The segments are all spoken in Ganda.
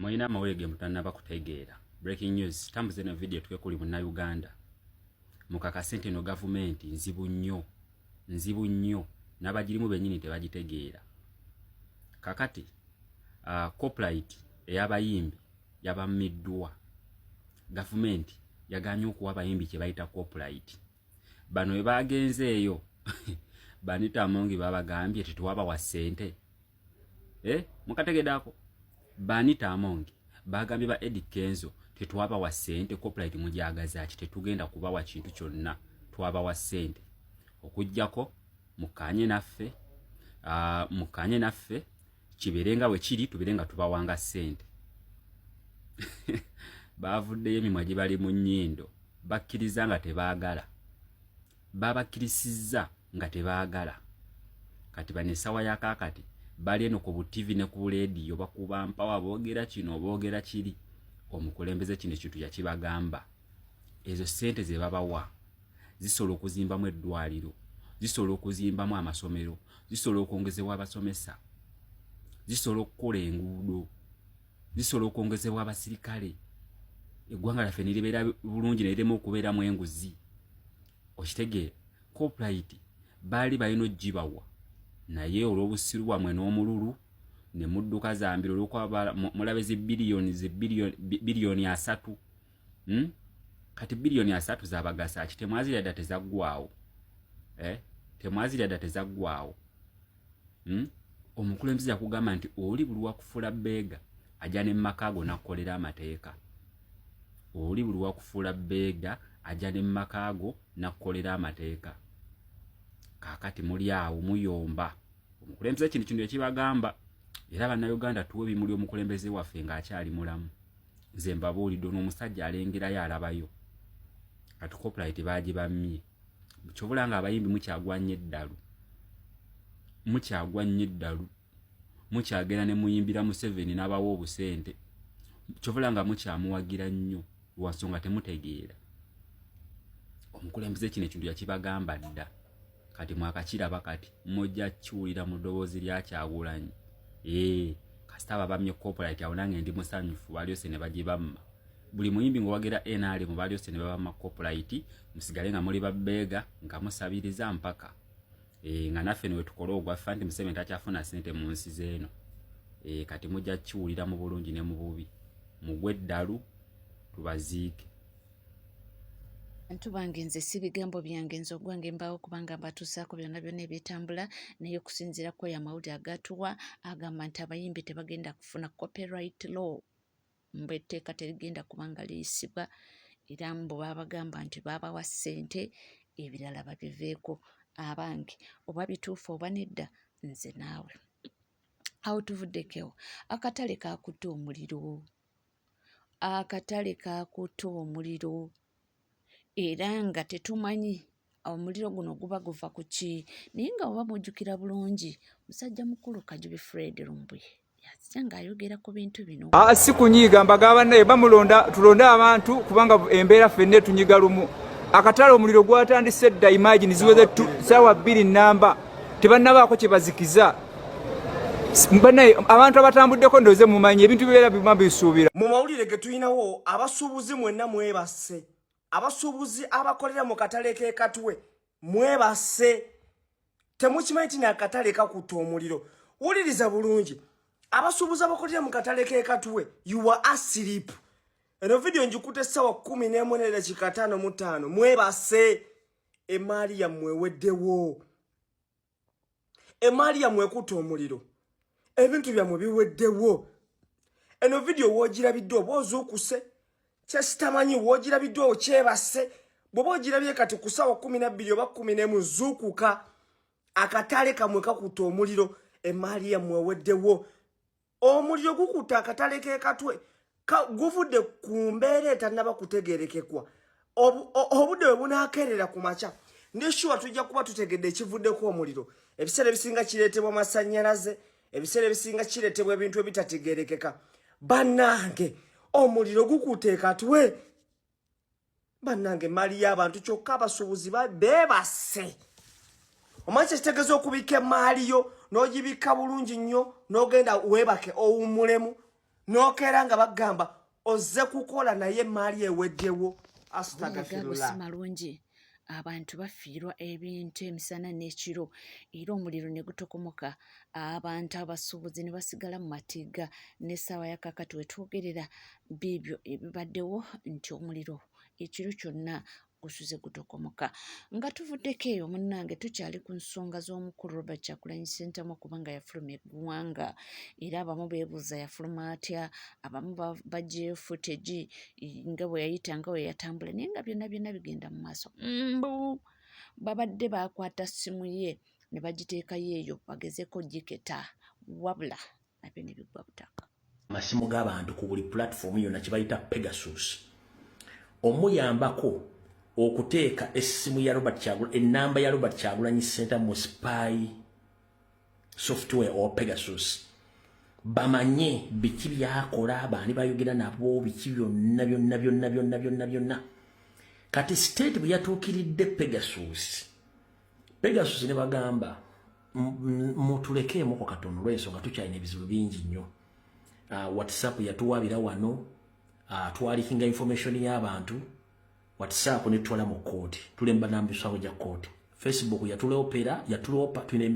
Moyina amawulire mutanaba kutegeera. Breaking news, tambuze na video tuke kuli munna Uganda. Mukakase nti no government nzibu nnyo n'abagirimu bennyini tebagitegeera. Kakati copyright ey'abayimbi yabammiddwa. Government yaganye okuwa abayimbi kye bayita copyright. Bano we bagenzeeyo Banita Amongi babagambye tetuwaba wa ssente. Mukategeddako. Banita Amongi bagambye ba Eddie Kenzo tetuwaba wa ssente copyright mujagaza ati tetugenda kubawa kintu kyonna twaba wa ssente. Okujjako mukanye naffe kiberenga we kiri tuberenga tubawanga ssente. Bavuddeyo emimwa gye bali mu nnyindo bakkiriza nga tebaagala. Babakkirisizza nga tebaagala. Kati banesawa ya kakati bali eno ku TV ne ku radio bakuba mpawa boogera kino boogera kiri. Omukulembeze kino ekintu yakibagamba. Ezo ssente ze babawa zisobola okuzimbamu eddwaliro, zisobola okuzimbamu amasomero, zisobola okwongezebwa abasomesa, zisobola okukola enguudo, zisobola okwongezebwa abasirikale. Eggwanga lyaffe ne libeera bulungi ne lirema okubeeramu enguzi. Okitegeera copyright baali balina ogibawa naye olw'obusiru bwamwe n'omululu ne mudduka zambiro olw'okuba mulabe biliyoni 3. Kati biliyoni 3 zabagasa ki temwazira dda tezaggwaawo. Temwazira dda tezaggwaawo. Omukulembeze yakugamba nti oli buli wakufuula Bbeega ajja ne Makago n'akolera amateeka. Oli buli wakufuula Bbeega ajja ne Makago n'akolera amateeka. Kakati muli awo muyomba. Omukulembeze kino ekibagamba era bannayuganda tuwe bimuli omukulembeze waffe ng'akyali mulamu. Nze mbabuulidde n'omusajja alengerayo alabayo. Kati copyright baagibamye. Kyobula nga abayimbi mukyagwanye eddalu. Mukyagenda ne muyimbira Museveni n'abawa obusente. Kyobula nga mukyamuwagira nnyo lwansonga temutegeera. Omukulembeze kino ekintu yakibagamba dda. Kati mwakakiraba kati mujja kiwulira mu ddoboozi lya Kyagulanyi. Kasita babamye copyright awo nange ndi musanyufu balyose ne bagibamma. Buli muyimbi ng'owagira NRM balyose ne babamma copyright musigale nga muli Bbeega nga musabiriza mpaka. Nga naffe niwe tukola ogwaffe nti Museveni takyafuna ssente mu nsi z'eno. Kati mujja kiwulira mu bulungi ne mu bubi. Mugwe eddalu tubaziike. Bantu bange nze si bigambo byange nze ogwange mbaawo kubanga mbatuusaako byonna byonna ebyetambula naye okusinziira ko amawulire agatuwa agamba nti abayimbi tebagenda kufuna copyright law. Mbu etteeka terigenda kubanga liyisibwa era mbu babagamba nti babawa ssente ebirala babiveeko. Abange oba bituufu oba nedda nze naawe. Awo tuvuddeko akatale kakutte omuliro. Era nga tetumanyi omuliro guno guba guva ku ki. Naye nga oba mujjukira bulungi musajja mukulu Kajubi Fred Lumbuye yazija ng'ayogera ku bintu bino. Si kunyiiga mbagamba naye bamulonda tulonde abantu kubanga embeera ffenne tunyiga lumu. Akatale omuliro gwatandise dda imagine ziweze ssaawa 2 nnamba tebannabaako kye bazikiza. Naye abantu abatambuddeko ndoze mumanyi ebintu bibeera bisuubira. Mu mawulire ge tulinawo abasuubuzi mwenna mwebase. Abasuubuzi abakolera mu katale ke Katwe mwebase. Temukimanyi nti akatale kakutte omuliro. Wuliriza bulungi. Abasuubuzi abakolera mu katale ke Katwe you are asleep. Eno video njikutte ssaawa 11:55 mwebase. Emaali yammwe eweddewo. Emaali yammwe ekutte omuliro. Ebintu byammwe biweddewo. Eno video woogirabiddwa oba ozuukuse. Kyesitamanyi woogirabiddwa okyebase. Bw'oba ogirabye kati ku ssaawa 12 oba 11 zuukuka. Akatale kamwe kakutte omuliro. Emaali yammwe eweddewo. Omuliro gukutte akatale ke Katwe guvudde ku mbeera etannaba kutegeerekekwa. Obudde bwe bunaakeerera ku makya ndi sure tujja kuba tutegedde ekivuddeko omuliro. Ebiseera ebisinga kireetebwa masannyalaze, ebiseera ebisinga kireetebwa ebintu ebitategeerekeka. Bannange omuliro gukutte Katwe. Bannange mali y'abantu kyokka abasuubuzi beebase. Omanyi kitegeeza okubika emaali yo n'ogibika bulungi nnyo n'ogenda weebake owummulemu n'okeera nga bagamba ozze kukola naye emaali eweddewo. Astagfirullah. Malungi abantu bafiirwa ebintu emisana n'ekiro era omuliro ne gutokomoka abantu abasuubuzi ne basigala mu matiga n'essaawa ya kaakati we twogerera biibyo ebibaddewo nti omuliro ekiro kyonna gusuze gutokomoka. Nga tuvuddeko eyo munnange tukyali ku nsonga z'omukulu Robert Kyagulanyi Ssentamu okubanga yafuluma eggwanga era abamu beebuuza yafuluma atya, abamu baggyeyo footage nga bwe yayita nga bwe yatambula naye nga byonna bigenda mu maaso. Babadde baakwata ssimu ye ne bagiteekayo eyo bagezeko giketa wabula nabyo ne bigwa butaka. Amasimu g'abantu ku buli platform yonna kye bayita Pegasus omuyambako okuteeka essimu ya Robert Kyagulanyi ennamba ya Robert Kyagulanyi Ssentamu mu spy software or Pegasus bamanye biki byakola baani bayogera nabo biki byonna kati state bwe yatuukiridde Pegasus ne bagamba mutulekeemu katono olw'ensonga tukyalina ebizibu bingi nnyo. WhatsApp yatuwaabira wano twalikinga information y'abantu WhatsApp ne tutwala mu kooti tulemba n'amisango gya kooti. Facebook yatulopa tuli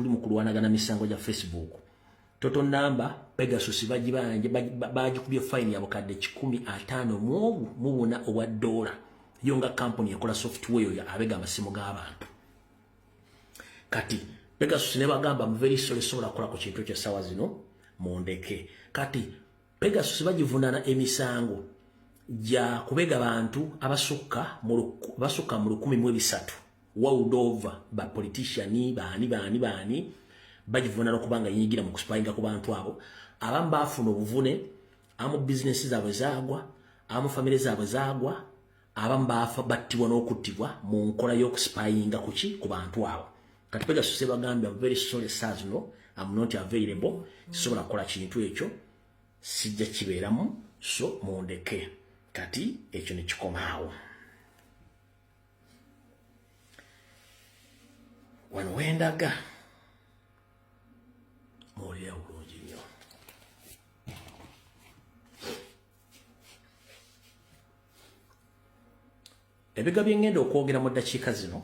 mu kulwanagana misango gya Facebook. Toto namba Pegasus bagikubye fine ya bukadde 154 owa dola yonga company ekola software ya abega amasimu g'abantu. Kati Pegasus ne bagamba very sorry sobola kola ku kintu kya sawa zino mondeke. Kati Pegasus bagivunana emisango ja kubega bantu abasukka mu 1300 world over ba politician baani bagivunana okubanga yingira mu kuspayinga ku bantu abo abamu bafuna obuvune amu business zaabwe zaagwa amu family zaabwe zaagwa abamu bafa battibwa n'okuttibwa mu nkola y'okuspayinga kuki ku bantu abo. Kati Pegasus bagambye very sorry sirs no I'm not available sobola kola kintu ekyo sijja kibeeramu so mondeke. Kati ekyo ne kikomaawo. Wano wendaga mulya bulungi nnyo. Ebigambo bye ngenda okwogera mu ddakiika zino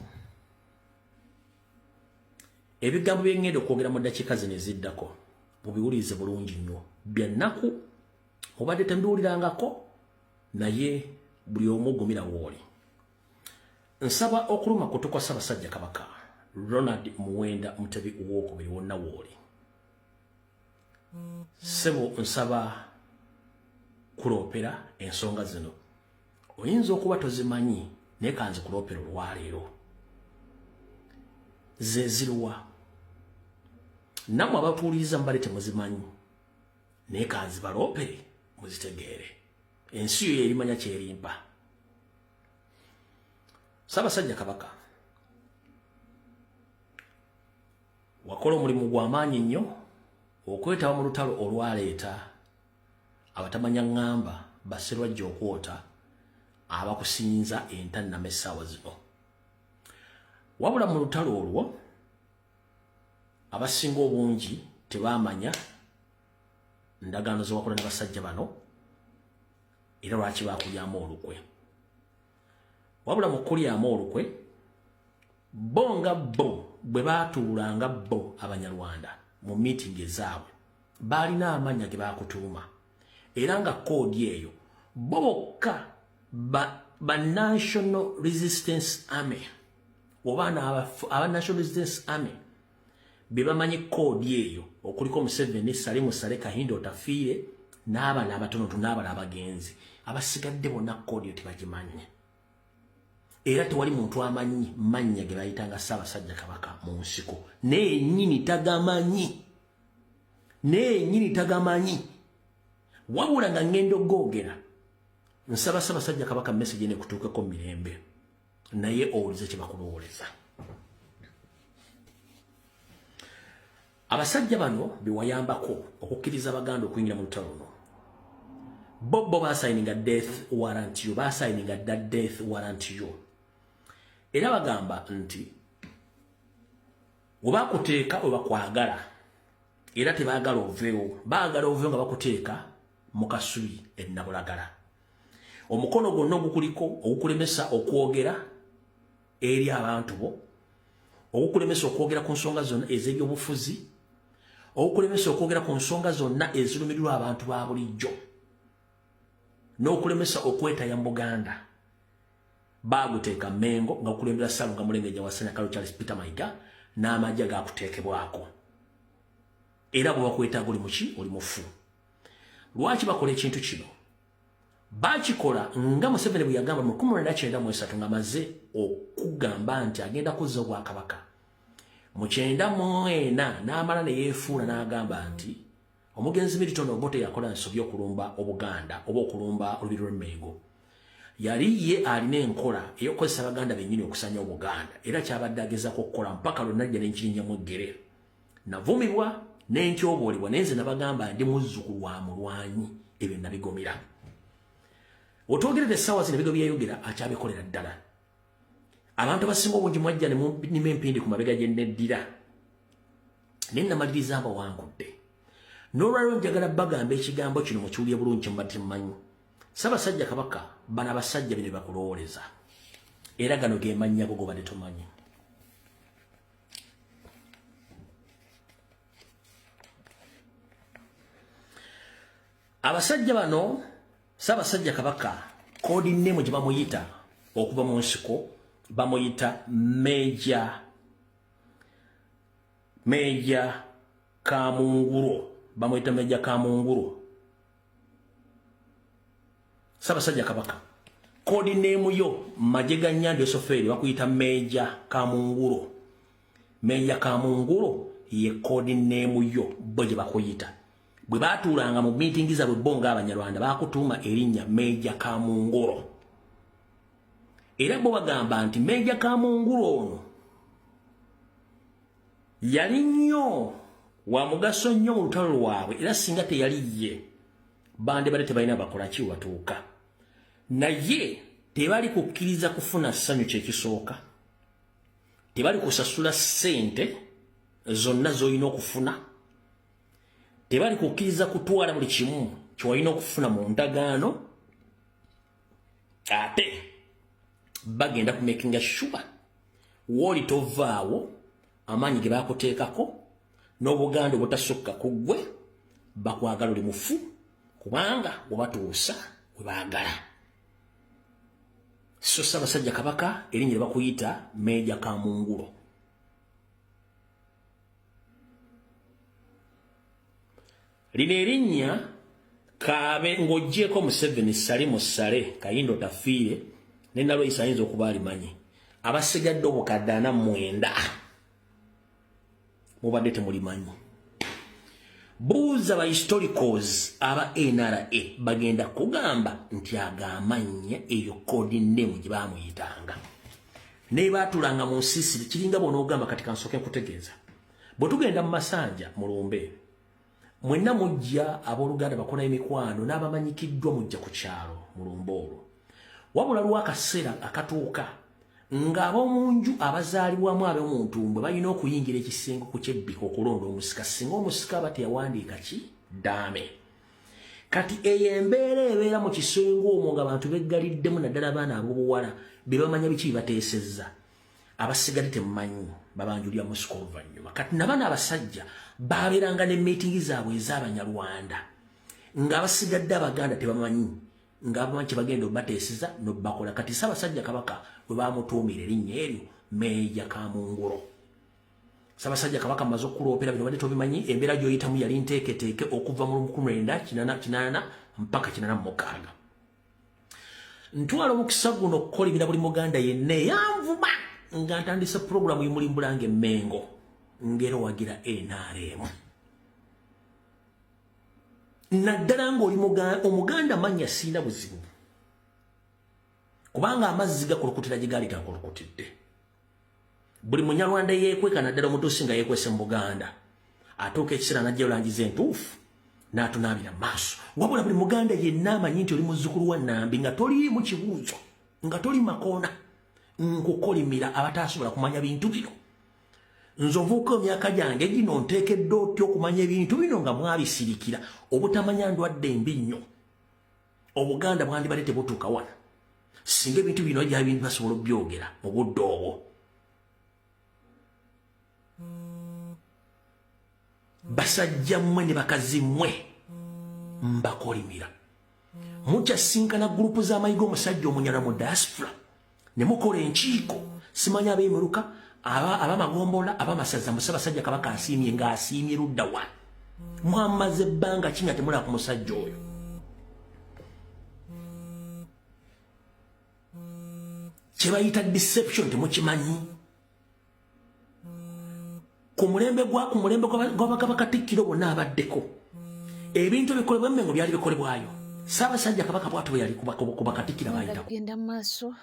eziddako mubiwulirize bulungi nnyo. Bya nnaku mubadde tembiwulirangako naye buli omu gumira wooli. Nsaba okuluma kutu kwa Ssaabasajja Kabaka Ronald Muwenda Mutebi owookubiri wonna wooli. Sebo nsaba kuloopera ensonga zino. Oyinza okuba tozimanyi naye kanze kuloopera olwaleero. Ze ziruwa. Nammwe abatuwuliriza mbale temuzimanyi naye kanze baloopere muzitegeere. Ensi yo erimanya kyerimpa. Ssaabasajja Kabaka wakola omulimu gw'amaanyi nnyo okwetaba mu lutalo olwaleeta abatamanya ŋŋamba Basserwajja okwota abakusinza entannama essaawa zino. Wabula mu lutalo olwo abasinga obungi tebaamanya ndagaano ze wakola ne basajja bano era lwaki baakulyamu olukwe. Wabula mu kulyamu olukwe bo nga bo bwe baatuulanga bo Abanyarwanda mu meeting ezaabwe baalina amannya ge baakutuuma era nga koodi eyo bo bokka ba National Resistance Army oba aba National Resistance Army be bamanyi koodi eyo okuliko Museveni, Salimu Sale, Kahindo Otafiire n'abana abatonoto n'abala abagenzi abasigadde bonna koodi eyo tebagimanyi. Era tewali muntu amanyi mannya ge bayitanga Ssaabasajja Kabaka mu nsiko n'ennyini tagamanyi wabula nga ngendo googera nsaba Ssaabasajja Kabaka message ne kutuukako mirembe naye owulize kye bakulowooleza. Abasajja bano bewayambako okukkiriza Abaganda okuyingira mu lutalo luno bo baasayininga death warrant yo baasayininga death warrant yo era bagamba nti we bakuteeka we bakwagala era tebaagala oveewo baagala oveewo nga bakuteeka mu kasubi ennabulagala omukono gwonna ogukuliko ogukulemesa okwogera eri abantu bo ogukulemesa okwogera ku nsonga zonna ez'ebyobufuzi ogukulemesa okwogera ku nsonga zonna ezirumirirwa abantu ba bulijjo n'okulemesa okwetaya mu Buganda baaguteeka Mengo nga okulembera Ssalonga Mulengeja Wasanya Kalo Charles Peter Mayiga n'amajja gaakuteekebwako era bwe bakwetaaga oli muki oli mufu lwaki bakola ekintu kino bakikola nga Museveni bwe yagamba mu 1993 nga maze okugamba nti agenda kuzza Obwakabaka mu 1994 n'amala ne yeefuula n'agamba nti omugenzi Milton Obote yakola nsobi okulumba Obuganda oba okulumba olubiri lw'Emmengo yali ye alina enkola ey'okukozesa Abaganda bennyini okusanya Obuganda era kyabadde agezaako okukola mpaka lwe najja n'enkirinnya mu eggere navumibwa n'entyoboolebwa naye nze nabagamba ndi muzzukulu wa mulwanyi ebyo nabigomera otwogerera essaawa zino ebigo byeyogera akyabikolera ddala abantu abasinga obungi mwajja nima empindi ku mabega gye neddira naye namaliriza mbawangudde n'olwaliro njagala bagamba ekigambo kino mukiwulye bulungi kyemubadde mumanyi Ssaabasajja Kabaka bano abasajja bino bakulowooleza era gano ge mannya go gobadde tomanyi abasajja bano Ssaabasajja Kabaka kodi name gye bamuyita okuva mu nsiko bamuyita Meja Kamunguro bamuyita Meja Kamunguro Ssaabasajja Kabaka kodi name yo majega Nyando Soferi bakuyita Meja Kamunguro Meja Kamunguro ye kodi name yo boje bakuyita bwe baatuulanga mu meeting zaabwe bonga Abanyarwanda baakutuuma erinnya Meja Kamunguro era bo bagamba nti Meja Kamunguro ono yali nnyo wa mugaso nnyo mu lutalo lwabwe era singa teyali ye bande bale tebalina bakola ki watuuka naye tebali kukkiriza kufuna ssanyu kyekisooka tebali kusasula ssente zonna z'olina okufuna tebali kukkiriza kutwala buli kimu ky'olina okufuna mu ndagaano ate bagenda kumakinga sure wooli tovaawo amaanyi ge baakuteekako n'Obuganda obutasukka ku ggwe bakwagala oli mufu kubanga webatuusa we baagala so Ssaabasajja Kabaka erinnya lye bakuyita Meja Kamunguro lino erinnya kaabe ng'oggyeko Museveni ssale mu ssale Kayindo tafiire ne Nalweyisa ayinza okuba alimanyi abasigadde obukadde 49 mubadde temulimanyi buuza ba historicals aba NRA bagenda kugamba nti agamanya eyo kodi name gye baamuyitanga ne baatulanga mu nsisiri kiringa bonoogamba kati kansooke nkutegeeza bwe tugenda mu Masanja mu Lumbe mwenna mujja abooluganda bakola emikwano n'abamanyikiddwa mujja ku kyalo mu Lumbe olwo wabula lw'akaseera akatuuka ng'ab'omunju abazaalibwamu ab'omuntu mbwe balina okuyingira ekisengo ku kyebbika okulonda omusika singa omusika aba teyawandiika ki ddaame kati eyo embeera ebeera mu kisengo omwo ng'abantu beggaliddemu naddala abaana ab'obuwala be bamanya biki bibateesezza abasigadde temumanyi babanjulira musika oluvannyuma kati nabana abasajja baabeeranga ne meetingi zaabwe ez'Abanyarwanda ng'abasigadde Abaganda tebamanyi ng'abamanyi kye bagenda obateeseza n'obakola kati Ssaabasajja Kabaka bwe baamutuumira erinnya eryo Meja Kamunguro Ssaabasajja Kabaka amaze okuloopera bino badde tobimanyi embeera gy'oyitamu yali nteeketeeke okuva mu 1988 mpaka 86 ntwala omukisa guno okukolimira buli Muganda yenna eyanvuma nga ntandise puroguramu y'Omulimbulanga Emmengo ngero wagira NRM naddala ng'oli Omuganda mannya siina buzibu kubanga amazzi gakulukutira gye gaali gakulukutidde buli Munyarwanda yeekweka naddala omutuusi nga yeekwese mu Buganda atuuka ekiseera najja olangiza entuufu n'atunaabira maaso wabula buli Muganda yenna amanyi nti oli muzzukulu wa Nambi nga toliimu kibuuzo nga toli makoona nkukolimira abataasobola kumanya bintu bino nzovuko myaka jange gino ntekedde otya okumanya ebintu bino nga mwabisirikira obutamanya ndwadde embi nnyo Obuganda bwandibadde tebutuuka wana singa ebintu bino gya bintu basobola obyogera mu budde obwo basajja mmwe ne bakazi mmwe mbakolimira mujja sinkana gurupu z'amayiga omusajja omunyala mu diaspora ne mukola enkiiko simanya abeemeruka abamagombola abamasaza musabasajja kabaka asiimye ng'asiimye ludda wa mwamaze ebbanga kinga temula ku musajja oyo kye bayita deception temukimanyi ku mulembe gw'abakabakatikkiro bonna abaddeko ebintu ebikolebwa emmengo byali bikolebwayo Ssaabasajja kabaka bw'atyo bwe yali ku bakatikkira bayitawo genda maaso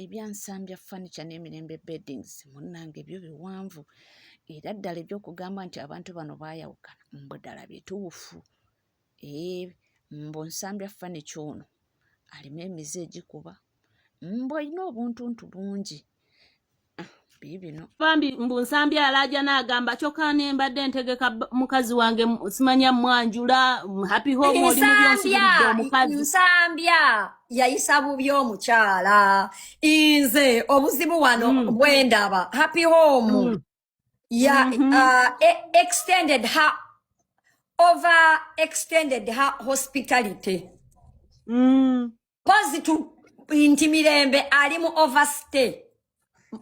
ebyansambya furniture n'emirembe beddings munnange ebyo biwanvu era ddala ebyokugamba nti abantu bano baayawukana mbu ddala bituufu mbu nsambya furniture ono alimu emize egikuba mbu olina obuntuntu bungi bibino bambi mbu nsambya alaja n'agamba kyokka ne mbadde ntegeka mukazi wange simanya mwanjula happy home oli mu byonsibulidde omukazi nsambya yayisa bubi omukyala nze obuzibu wano bwendaba happy home extended her hospitality positive nti Mirembe ali mu overstay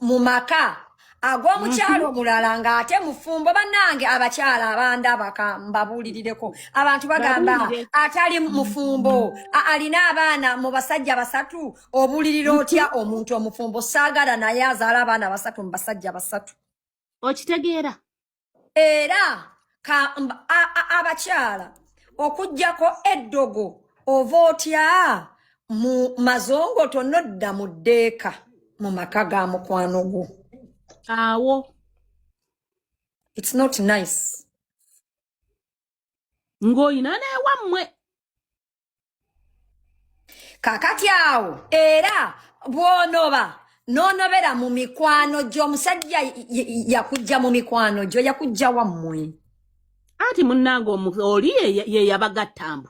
mu maka ag'omukyalo omulala ng'ate mufumbo bannange abakyala abanda bakambabuulirireko abantu bagamba atali mufumbo alina abaana mu basajja basatu obuulirira otya omuntu omufumbo saagala naye azaala abaana basatu mu basajja basatu okitegeera era abakyala okuggyako eddogo ova otya mu mazongo tonodda mu ddeeka mu maka ga mukwano gwo awo it's not nice ng'oyina n'ewammwe kakati awo era bw'onoba n'onobera mu mikwano gyo omusajja yakujja mu mikwano gyo yakujja wammwe ati munnange oli ye yabagattambu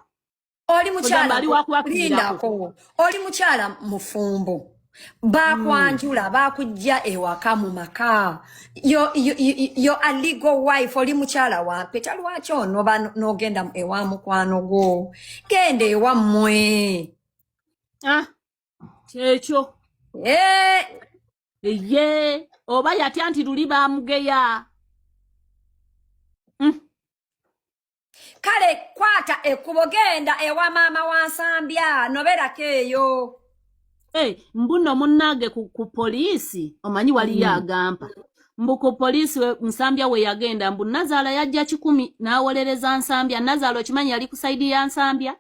oli mukyala lindako oli mukyala mufumbo bakwanjula bakujja ewaka mu maka yo a legal wife oli mukyala wampeta lwaki onoba n'ogenda ewa mukwano gwo genda ewammwe kyekyo ye oba yatya nti luli bamugeya kale kwata ekkubo genda ewa maama wa Nsambya noberako eyo mbuno munnange ku poliisi omanyi waliyo agampa mbu ku poliisi Nsambya we yagenda mbu Nazaala yajja 10 n'awolereza Nsambya Nazaala okimanyi yali ku sayidi ya Nsambya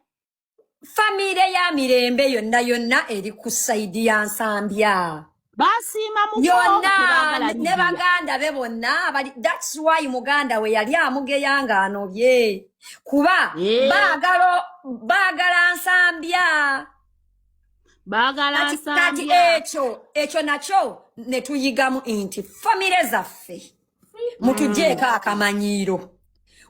famire ya Mirembe yonna eri ku sayidi ya Nsambya basiima mu yonna ne baganda be bonna that's why muganda we yali amugeya ng'anobye kuba baagala Nsambya kati ekyo nakyo ne tuyigamu nti famire zaffe mutugyeeko akamanyiiro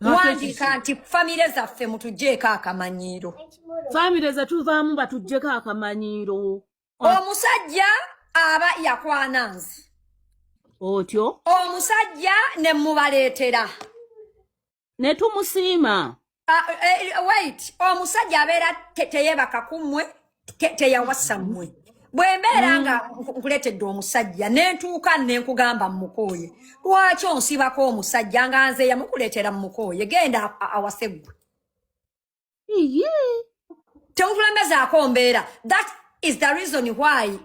wandiika nti famire zaffe mutugyeeko akamanyiiro famire zetuvaamu batuggyeko akamanyiiro omusajja aba yakwana nze otyo omusajja ne mubaleetera ne tumusiima wait omusajja abeera teyebaka kummwe teyawasa mmwe bwe mbeera nga nkuleetedde omusajja nentuuka nenkugamba mukooye lwaki onsibako omusajja nga nze yamukuleetera mukooye genda awase ggwe temukulembezaako mbeera that is the reason why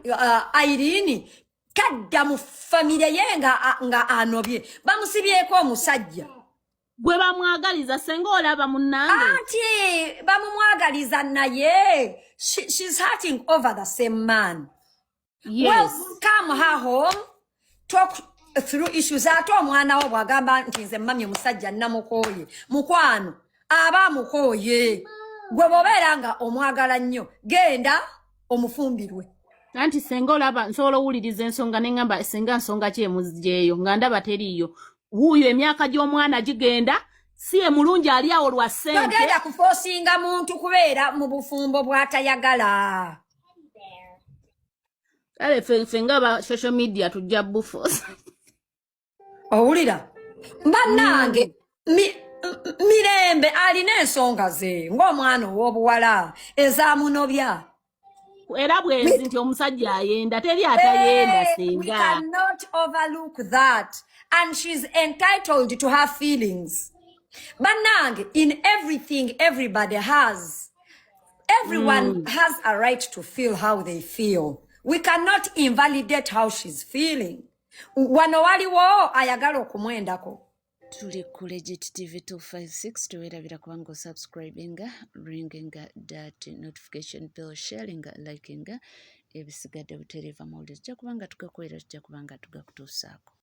Irene kadda mu famire ye nga anobye bamusibyeko omusajja gwe bamwagaliza senga olaba munnange ati bamumwagaliza naye she's hurting over the same man. Yes. Well, come her home, talk through issues. Ate omwana wo bwagamba nti nze mami omusajja namukoye mukwano aba mukoye gwe bobeera nga omwagala nnyo genda omufumbirwe Anti senga olaba nsobola owuliriza ensonga ne ngamba senga nsonga ki emuzigyeyo nga ndaba teriiyo. Wuuyo emyaka gy'omwana gigenda si emulungi ali awo lwa ssente. Togenda kufoosinga muntu kubeera mu bufumbo bw'atayagala. Kale ffe nga social media tujja bufoosa. Owulira? Bannange Mirembe alina ensonga ze ng'omwana ow'obuwala ezaamunobya. Era bwenzi nti omusajja ayenda teri atayenda senga. We cannot overlook that, and she's entitled to her feelings. Bannange, in everything everybody has, everyone has a right to feel how they feel. We cannot invalidate how she's feeling. Wano waliwo ayagala okumwendako. Tuli ku Legit TV 256 tuwerabira kubanga subscribinga, ringinga that notification bell, sharinga, likinga ebisigadde butereeva mawulire tujja kubanga tugakwera tujja kubanga tugakutuusaako.